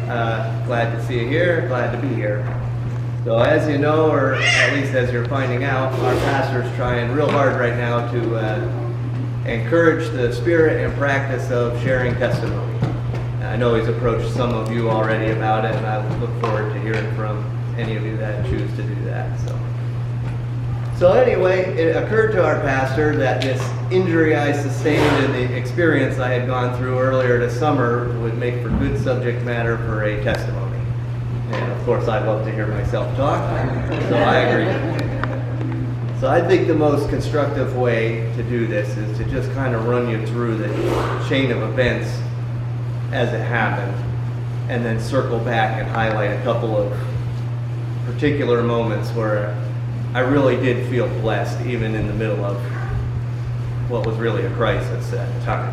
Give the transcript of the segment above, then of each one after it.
Glad to see you here, glad to be here. So as you know, or at least as you're finding out, our pastor's trying real hard right now to encourage the spirit and practice of sharing testimony. I know he's approached some of you already about it, and I look forward to hearing from any of you that choose to do that. So anyway, it occurred to our pastor that this injury I sustained and the experience I had gone through earlier this summer would make for good subject matter for a testimony. And of course, I love to hear myself talk, so I agree. So I think the most constructive way to do this is to just kind of run you through the chain of events as it happened, and then circle back and highlight a couple of particular moments where I really did feel blessed, even in the middle of what was really a crisis at the time.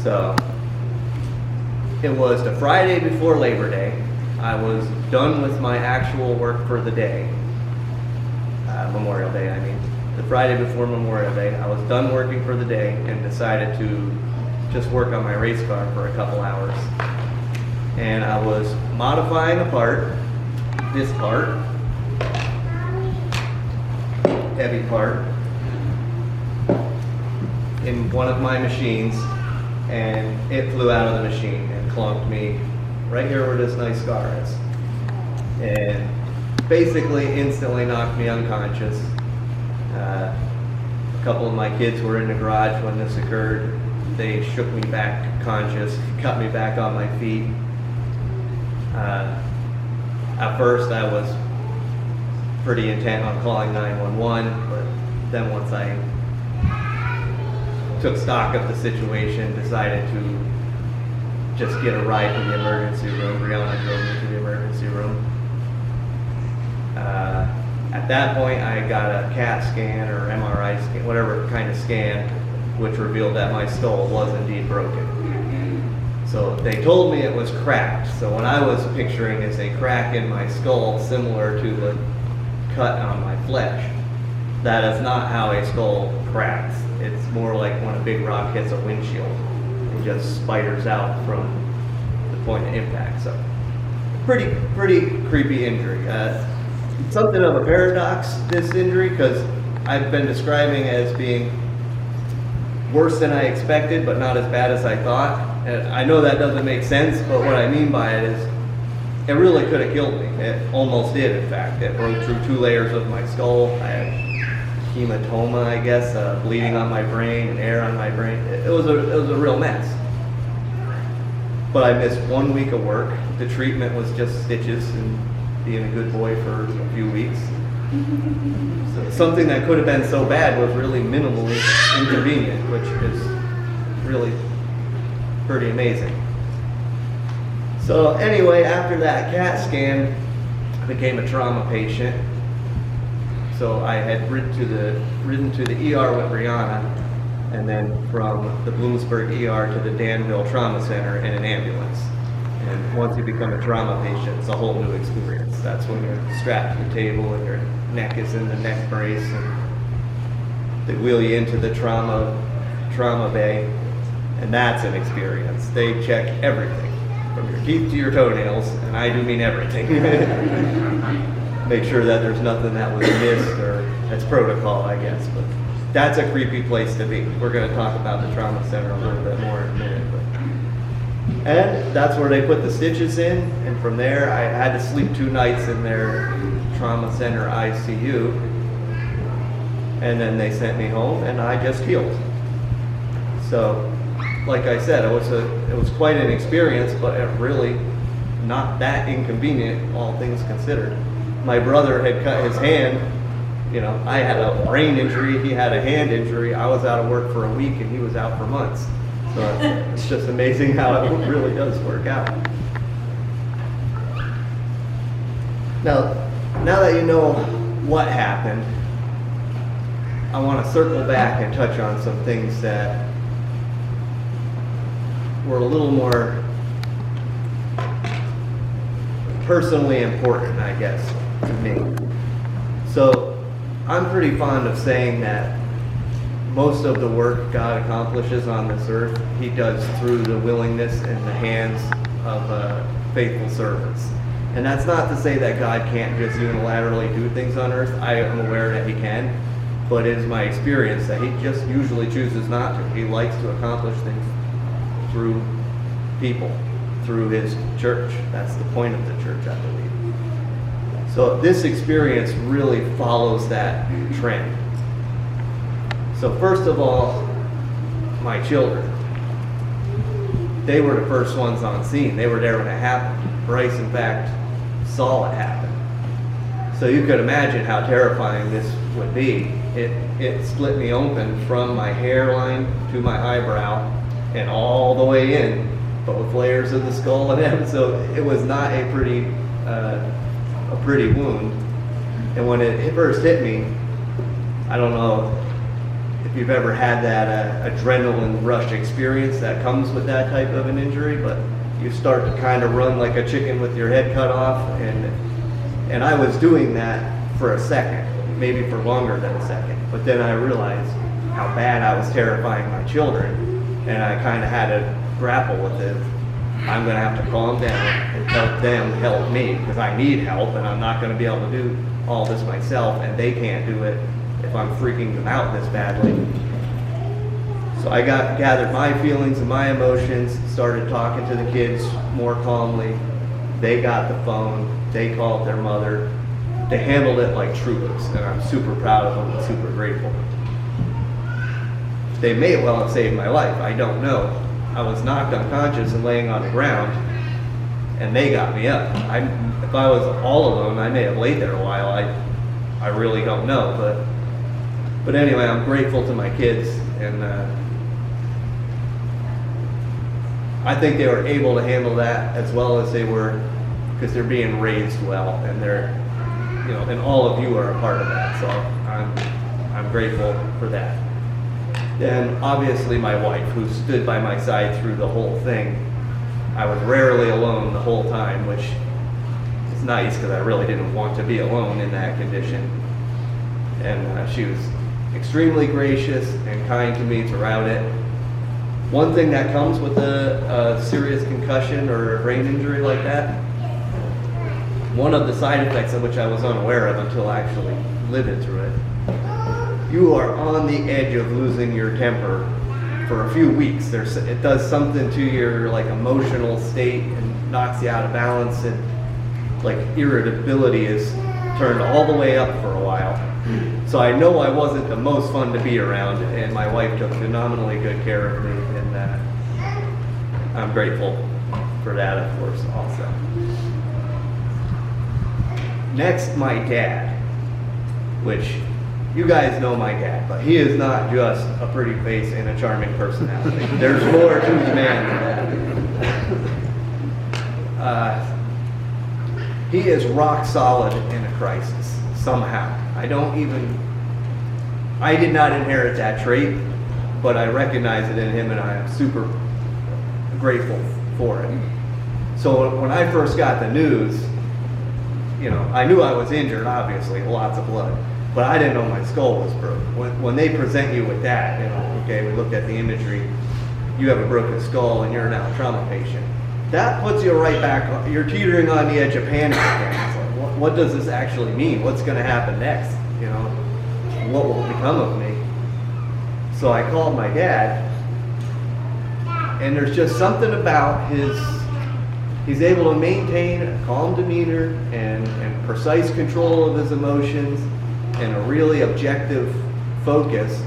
So it was the Friday before Labor Day. I was done with my actual work for the day, Memorial Day, I mean. The Friday before Memorial Day, I was done working for the day and decided to just work on my race car for a couple hours. And I was modifying a part, this part, heavy part, in one of my machines, and it flew out of the machine and clunked me right here where this nice scar is. And basically instantly knocked me unconscious. A couple of my kids were in the garage when this occurred. They shook me back conscious, got me back on my feet. At first I was pretty intent on calling 911, but then once I took stock of the situation, decided to just get a ride to the emergency room. Brianna drove me to the emergency room. At that point, I got a CAT scan or MRI scan, whatever kind of scan, which revealed that my skull was indeed broken. So they told me it was cracked. So what I was picturing is a crack in my skull similar to the cut on my flesh. That is not how a skull cracks. It's more like when a big rock hits a windshield and just spiders out from the point of impact. So pretty creepy injury. Something of a paradox, this injury, because I've been describing it as being worse than I expected, but not as bad as I thought. And I know that doesn't make sense, but what I mean by it is it really could have killed me. It almost did, in fact. It broke through 2 layers of my skull. I had hematoma, I guess, bleeding on my brain and air on my brain. It was a real mess. But I missed 1 week of work. The treatment was just stitches and being a good boy for a few weeks. So something that could have been so bad was really minimally inconvenient, which is really pretty amazing. So anyway, after that CAT scan, I became a trauma patient. So I had ridden to the ER with Brianna, and then from the Bloomsburg ER to the Danville Trauma Center in an ambulance. And once you become a trauma patient, it's a whole new experience. That's when you're strapped to the table and your neck is in the neck brace, and they wheel you into the trauma bay, and that's an experience. They check everything, from your teeth to your toenails, and I do mean everything. Make sure that there's nothing that was missed, or that's protocol, I guess. But that's a creepy place to be. We're going to talk about the trauma center a little bit more in a minute. And that's where they put the stitches in, and from there I had to sleep 2 nights in their trauma center ICU, and then they sent me home, and I just healed. So, like I said, it was quite an experience, but it really not that inconvenient, all things considered. My brother had cut his hand. You know, I had a brain injury, he had a hand injury. I was out of work for a week, and he was out for months. So it's just amazing how it really does work out. Now that you know what happened, I want to circle back and touch on some things that were a little more personally important, I guess, to me. So I'm pretty fond of saying that most of the work God accomplishes on this earth, He does through the willingness and the hands of faithful servants. And that's not to say that God can't just unilaterally do things on earth. I am aware that he can, but it is my experience that he just usually chooses not to. He likes to accomplish things through people, through his church. That's the point of the church, I believe. So this experience really follows that trend. So first of all, my children. They were the first ones on scene. They were there when it happened. Bryce, in fact, saw it happen. So you could imagine how terrifying this would be. It split me open from my hairline to my eyebrow and all the way in, both layers of the skull and everything. So it was not a pretty wound. And when it first hit me, I don't know if you've ever had that adrenaline rush experience that comes with that type of an injury, but you start to kind of run like a chicken with your head cut off, and I was doing that for a second, maybe for longer than a second, but then I realized how bad I was terrifying my children, and I kind of had to grapple with it. I'm going to have to calm down and help them help me, because I need help, and I'm not going to be able to do all this myself, and they can't do it if I'm freaking them out this badly. So I gathered my feelings and my emotions, started talking to the kids more calmly. They got the phone, they called their mother. They handled it like troops, and I'm super proud of them and super grateful. They may well have saved my life, I don't know. I was knocked unconscious and laying on the ground, and they got me up. If I was all alone, I may have laid there a while. I really don't know, but anyway, I'm grateful to my kids, and I think they were able to handle that as well as they were, because they're being raised well, and and all of you are a part of that. So I'm grateful for that. Then obviously my wife, who stood by my side through the whole thing. I was rarely alone the whole time, which is nice because I really didn't want to be alone in that condition. And she was extremely gracious and kind to me throughout it. One thing that comes with a serious concussion or a brain injury like that, one of the side effects of which I was unaware of until actually living through it, you are on the edge of losing your temper for a few weeks. It does something to your emotional state and knocks you out of balance, and irritability is turned all the way up for a while. So I know I wasn't the most fun to be around, and my wife took phenomenally good care of me, and I'm grateful for that, of course, also. Next, my dad, which you guys know my dad, but he is not just a pretty face and a charming personality. There's more to the man than that. He is rock solid in a crisis, somehow. I did not inherit that trait, but I recognize it in him, and I am super grateful for it. So when I first got the news, I knew I was injured, obviously, lots of blood, but I didn't know my skull was broken. When they present you with that, okay, we looked at the imagery, you have a broken skull and you're now a trauma patient. That puts you right back, you're teetering on the edge of panic again. It's like, what does this actually mean? What's going to happen next? What will become of me? So I called my dad, and there's just something about he's able to maintain a calm demeanor and precise control of his emotions and a really objective focus.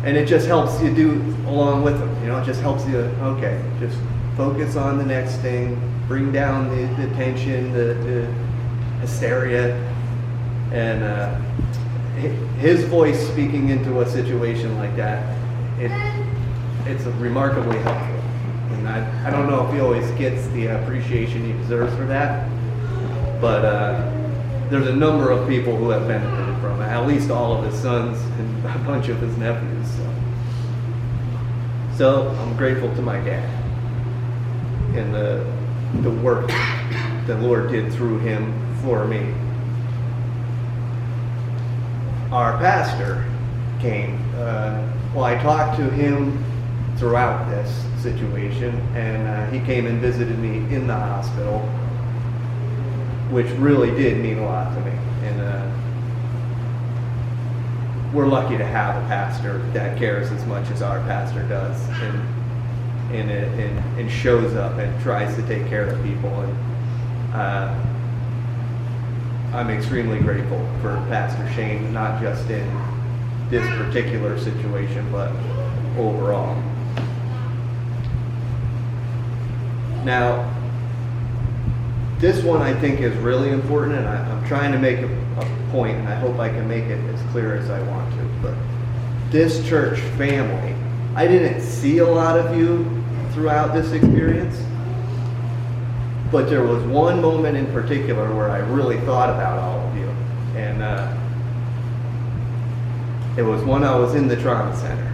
And it just helps you do along with him. It just helps you, okay, just focus on the next thing, bring down the tension, the hysteria, and his voice speaking into a situation like that, it's remarkably helpful. And I don't know if he always gets the appreciation he deserves for that, but there's a number of people who have benefited from it, at least all of his sons and a bunch of his nephews. So I'm grateful to my dad and the work the Lord did through him for me. Our pastor came. I talked to him throughout this situation, and he came and visited me in the hospital, which really did mean a lot to me. And we're lucky to have a pastor that cares as much as our pastor does, and shows up and tries to take care of people. And I'm extremely grateful for Pastor Shane, not just in this particular situation, but overall. Now, this one I think is really important, and I'm trying to make a point, and I hope I can make it as clear as I want to. But this church family, I didn't see a lot of you throughout this experience, but there was one moment in particular where I really thought about all of you, and it was when I was in the trauma center.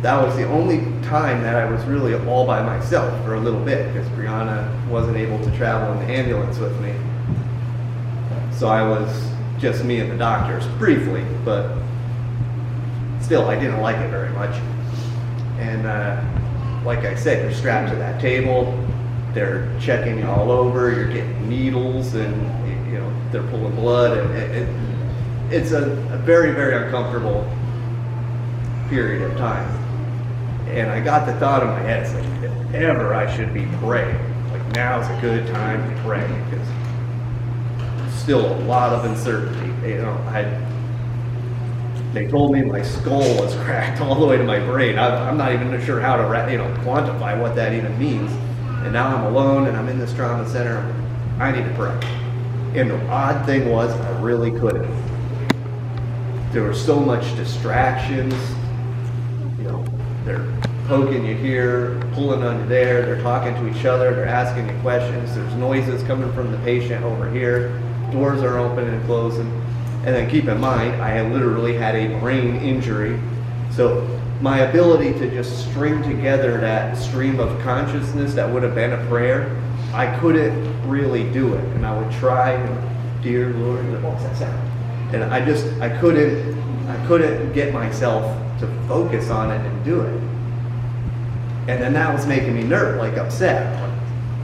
That was the only time that I was really all by myself for a little bit, because Brianna wasn't able to travel in the ambulance with me. So I was just me and the doctors, briefly, but still, I didn't like it very much. And like I said, you're strapped to that table, they're checking you all over, you're getting needles, and they're pulling blood, and it's a very, very uncomfortable period of time. And I got the thought in my head, it's like, if ever I should be praying, like now's a good time to pray, because there's still a lot of uncertainty. They told me my skull was cracked all the way to my brain. I'm not even sure how to quantify what that even means. And now I'm alone, and I'm in this trauma center. I need to pray. And the odd thing was, I really couldn't. There was so much distractions. They're poking you here, pulling on you there, they're talking to each other, they're asking you questions, there's noises coming from the patient over here, doors are opening and closing. And then keep in mind, I had literally had a brain injury, so my ability to just string together that stream of consciousness that would have been a prayer, I couldn't really do it. And I would try, and, dear Lord, what's that sound? And I couldn't get myself to focus on it and do it. And then that was making me upset.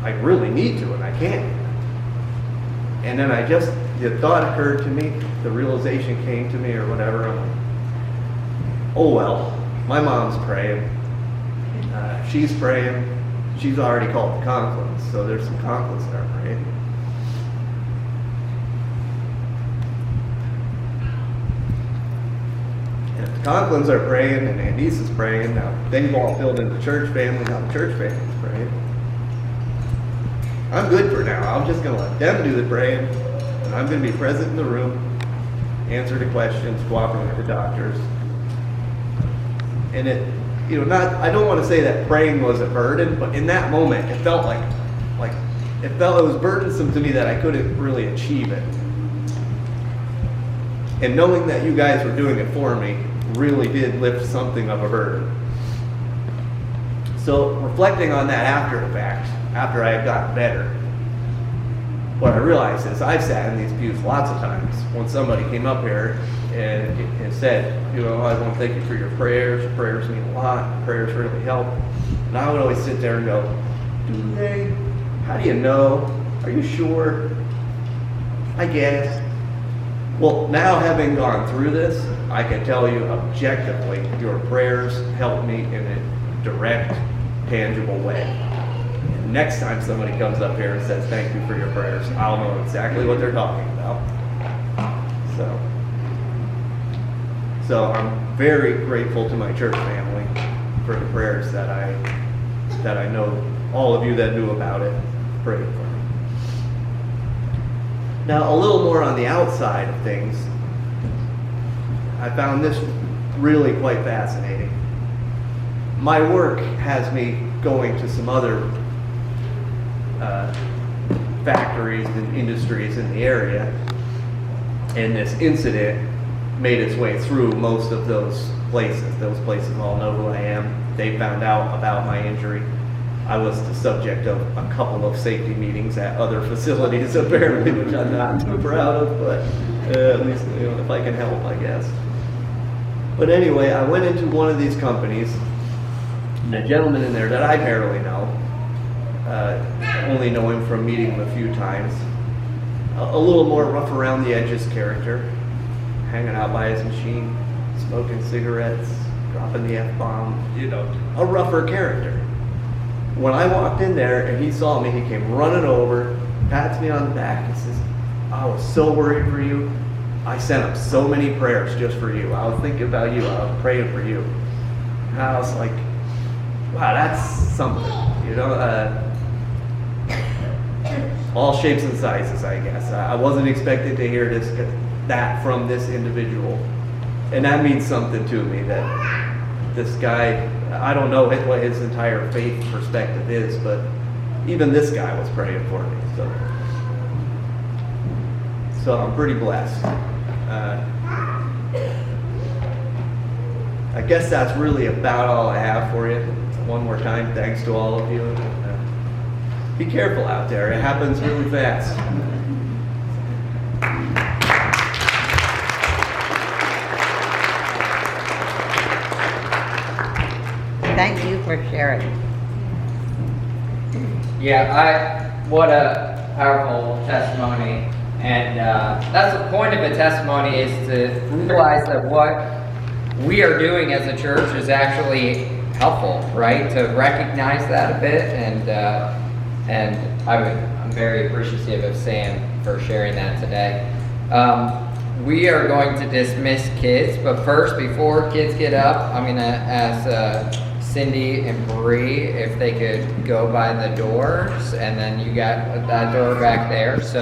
I really need to, and I can't. And then the thought occurred to me, the realization came to me or whatever. I'm like, oh well, my mom's praying. She's praying. She's already called the Conklins, so there's some Conklins that are praying. Conklins are praying, and Andice is praying. Now, they've all filled in the church family. Now the church family's praying. I'm good for now. I'm just going to let them do the praying, and I'm going to be present in the room, answer the questions, cooperate with the doctors. And I don't want to say that praying was a burden, but in that moment, it felt it was burdensome to me that I couldn't really achieve it. And knowing that you guys were doing it for me really did lift something of a burden. So reflecting on that after the fact, after I had gotten better, what I realized is I've sat in these pews lots of times when somebody came up here and said, I want to thank you for your prayers. Your prayers mean a lot. Prayers really help. And I would always sit there and go, do they? How do you know? Are you sure? I guess. Well, now having gone through this, I can tell you objectively, your prayers help me in a direct, tangible way. And next time somebody comes up here and says, thank you for your prayers, I'll know exactly what they're talking about. So I'm very grateful to my church family for the prayers that I know all of you that knew about it prayed for me. Now, a little more on the outside of things, I found this really quite fascinating. My work has me going to some other factories and industries in the area, and this incident made its way through most of those places. Those places all know who I am. They found out about my injury. I was the subject of a couple of safety meetings at other facilities, apparently, which I'm not too proud of, but at least if I can help, I guess. But anyway, I went into one of these companies, and a gentleman in there that I barely know, only know him from meeting him a few times, a little more rough around the edges character, hanging out by his machine, smoking cigarettes, dropping the F-bomb, a rougher character. When I walked in there and he saw me, he came running over, pats me on the back, and says, I was so worried for you. I sent up so many prayers just for you. I was thinking about you. I was praying for you. And I was like, wow, that's something, all shapes and sizes, I guess. I wasn't expected to hear that from this individual. And that means something to me, that this guy, I don't know what his entire faith perspective is, but even this guy was praying for me. So I'm pretty blessed. I guess that's really about all I have for you. One more time, thanks to all of you. Be careful out there. It happens really fast. Thank you for sharing. Yeah, what a powerful testimony. And that's the point of a testimony, is to realize that what we are doing as a church is actually helpful, right? To recognize that a bit, and I'm very appreciative of Sam for sharing that today. We are going to dismiss kids, but first, before kids get up, I'm going to ask Cindy and Bree if they could go by the doors, and then you got that door back there. So